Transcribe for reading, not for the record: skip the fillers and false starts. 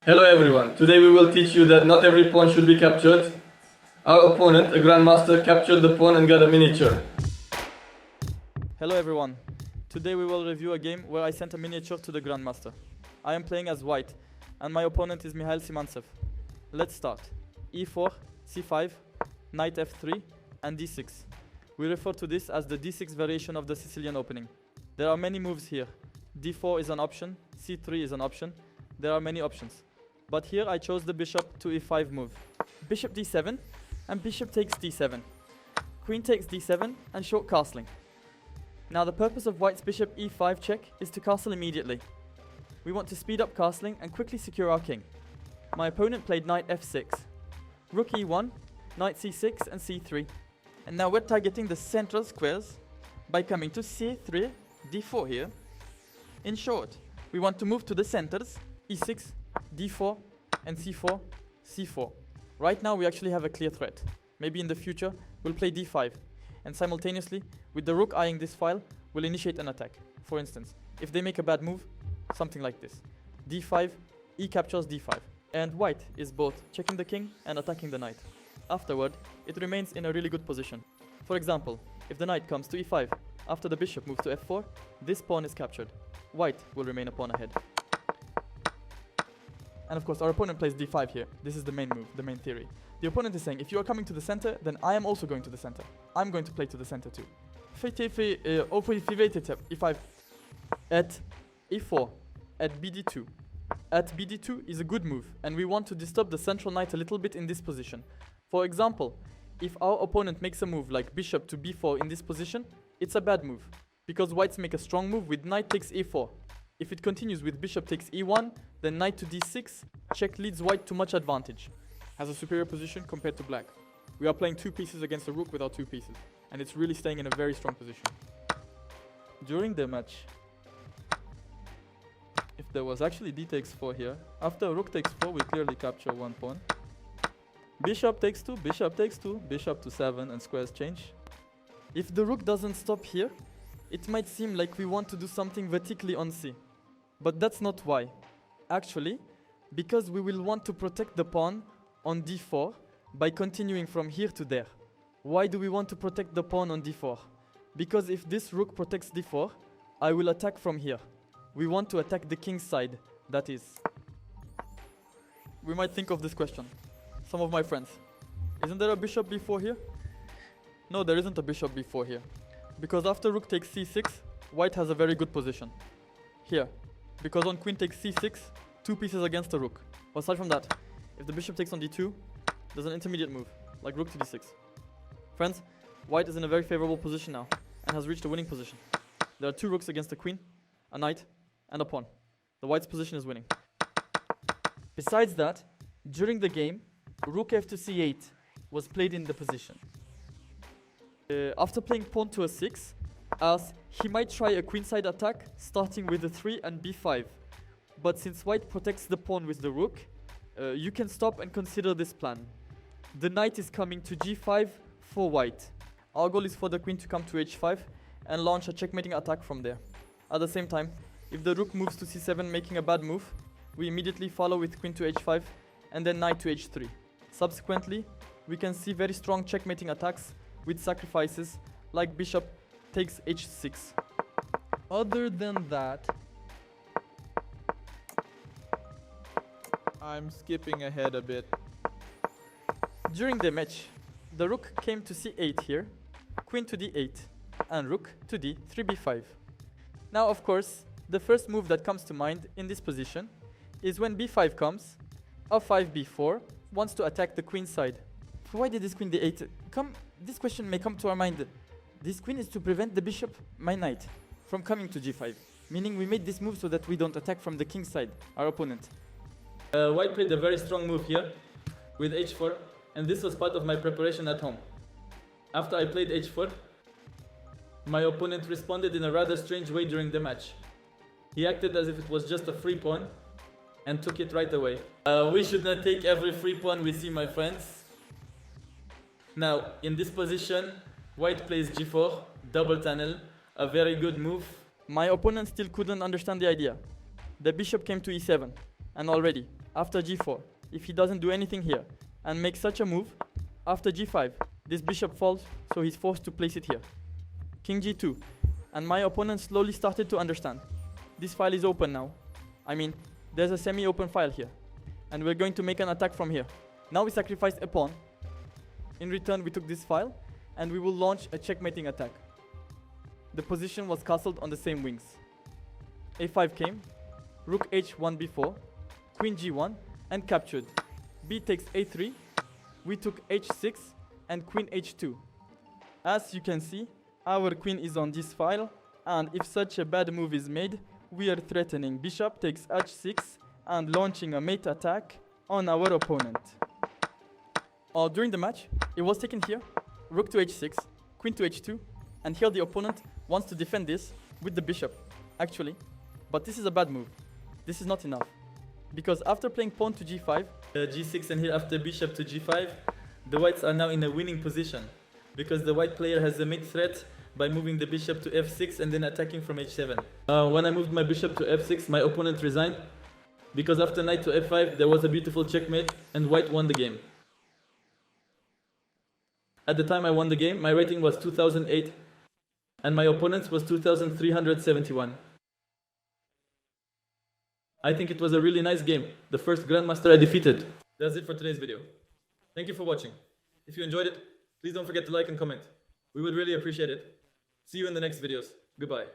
Hello everyone, today we will teach you that not every pawn should be captured. Our opponent, a grandmaster, captured the pawn and got a miniature. Hello everyone, today we will review a game where I sent a miniature to the grandmaster. I am playing as white and my opponent is Mikhail Simantsev. Let's start. e4, c5, knight f3 and d6. We refer to this as the d6 variation of the Sicilian opening. There are many moves here. d4 is an option, c3 is an option. There are many options. But here I chose the bishop to e5 move. Bishop d7 and bishop takes d7. Queen takes d7 and short castling. Now the purpose of white's bishop e5 check is to castle immediately. We want to speed up castling and quickly secure our king. My opponent played knight f6, rook e1, knight c6 and c3. And now we're targeting the central squares by coming to c3, d4 here. In short, we want to move to the centers, e6, d4 and c4, c4. Right now we actually have a clear threat. Maybe in the future we'll play d5 and simultaneously with the rook eyeing this file we'll initiate an attack. For instance, if they make a bad move, something like this. d5, e captures d5. And white is both checking the king and attacking the knight. Afterward, it remains in a really good position. For example, if the knight comes to e5, after the bishop moves to f4, this pawn is captured. White will remain a pawn ahead. And of course, our opponent plays d5 here. This is the main move, the main theory. The opponent is saying, if you are coming to the center, then I am also going to the center. I'm going to play to the center too. e5 at e4, at bd2. At bd2 is a good move, and we want to disturb the central knight a little bit in this position. For example, if our opponent makes a move like bishop to b4 in this position, it's a bad move, because whites make a strong move with knight takes e4. If it continues with bishop takes e1, then knight to d6, check leads white to much advantage. Has a superior position compared to black. We are playing two pieces against a rook without two pieces, and it's really staying in a very strong position. During the match, if there was actually d takes 4 here, after rook takes 4 we clearly capture one pawn. Bishop takes 2, bishop takes 2, bishop to 7 and squares change. If the rook doesn't stop here, it might seem like we want to do something vertically on c. But that's not why. Actually, because we will want to protect the pawn on d4 by continuing from here to there. Why do we want to protect the pawn on d4? Because if this rook protects d4, I will attack from here. We want to attack the king's side, that is. We might think of this question. Some of my friends. Isn't there a bishop b4 here? No, there isn't a bishop b4 here. Because after rook takes c6, white has a very good position. Here. Because on queen takes c6, two pieces against the rook. Aside from that, if the bishop takes on d2, there's an intermediate move, like rook to d6. Friends, white is in a very favorable position now, and has reached a winning position. There are two rooks against a queen, a knight, and a pawn. The white's position is winning. Besides that, during the game, rook f to c8 was played in the position. After playing pawn to a6, as he might try a queenside attack starting with the 3 and b5. But since white protects the pawn with the rook, you can stop and consider this plan. The knight is coming to g5 for white. Our goal is for the queen to come to h5 and launch a checkmating attack from there. At the same time, if the rook moves to c7 making a bad move, we immediately follow with queen to h5 and then knight to h3. Subsequently, we can see very strong checkmating attacks with sacrifices like bishop takes h6. Other than that, I'm skipping ahead a bit. During the match, the rook came to c8 here, queen to d8, and rook to d3b5. Now of course, the first move that comes to mind in this position is when b5 comes, a5 b4 wants to attack the queen side. Why did this queen d8 come? This question may come to our mind. This queen is to prevent the bishop, my knight, from coming to g5. Meaning we made this move so that we don't attack from the king side, our opponent. White played a very strong move here with h4, and this was part of my preparation at home. After I played h4, my opponent responded in a rather strange way during the match. He acted as if it was just a free pawn and took it right away. We should not take every free pawn we see, my friends. Now, in this position, white plays g4, double tunnel, a very good move. My opponent still couldn't understand the idea. The bishop came to e7, and already, after g4, if he doesn't do anything here, and make such a move, after g5, this bishop falls, so he's forced to place it here. King g2, and my opponent slowly started to understand. This file is open now. I mean, there's a semi-open file here, and we're going to make an attack from here. Now we sacrificed a pawn. In return, we took this file, and we will launch a checkmating attack. The position was castled on the same wings. a5 came, rook h1 b4, queen g1, and captured. B takes a3, we took h6, and queen h2. As you can see, our queen is on this file, and if such a bad move is made, we are threatening bishop takes h6 and launching a mate attack on our opponent. During the match, it was taken here, rook to h6, queen to h2, and here the opponent wants to defend this with the bishop, actually. But this is a bad move. This is not enough. Because after playing pawn to g5, g6 and here after bishop to g5, the whites are now in a winning position. Because the white player has a mate threat by moving the bishop to f6 and then attacking from h7. When I moved my bishop to f6, my opponent resigned. Because after knight to f5, there was a beautiful checkmate and white won the game. At the time I won the game, my rating was 2008 and my opponent's was 2371. I think it was a really nice game, the first Grandmaster I defeated. That's it for today's video. Thank you for watching. If you enjoyed it, please don't forget to like and comment. We would really appreciate it. See you in the next videos. Goodbye.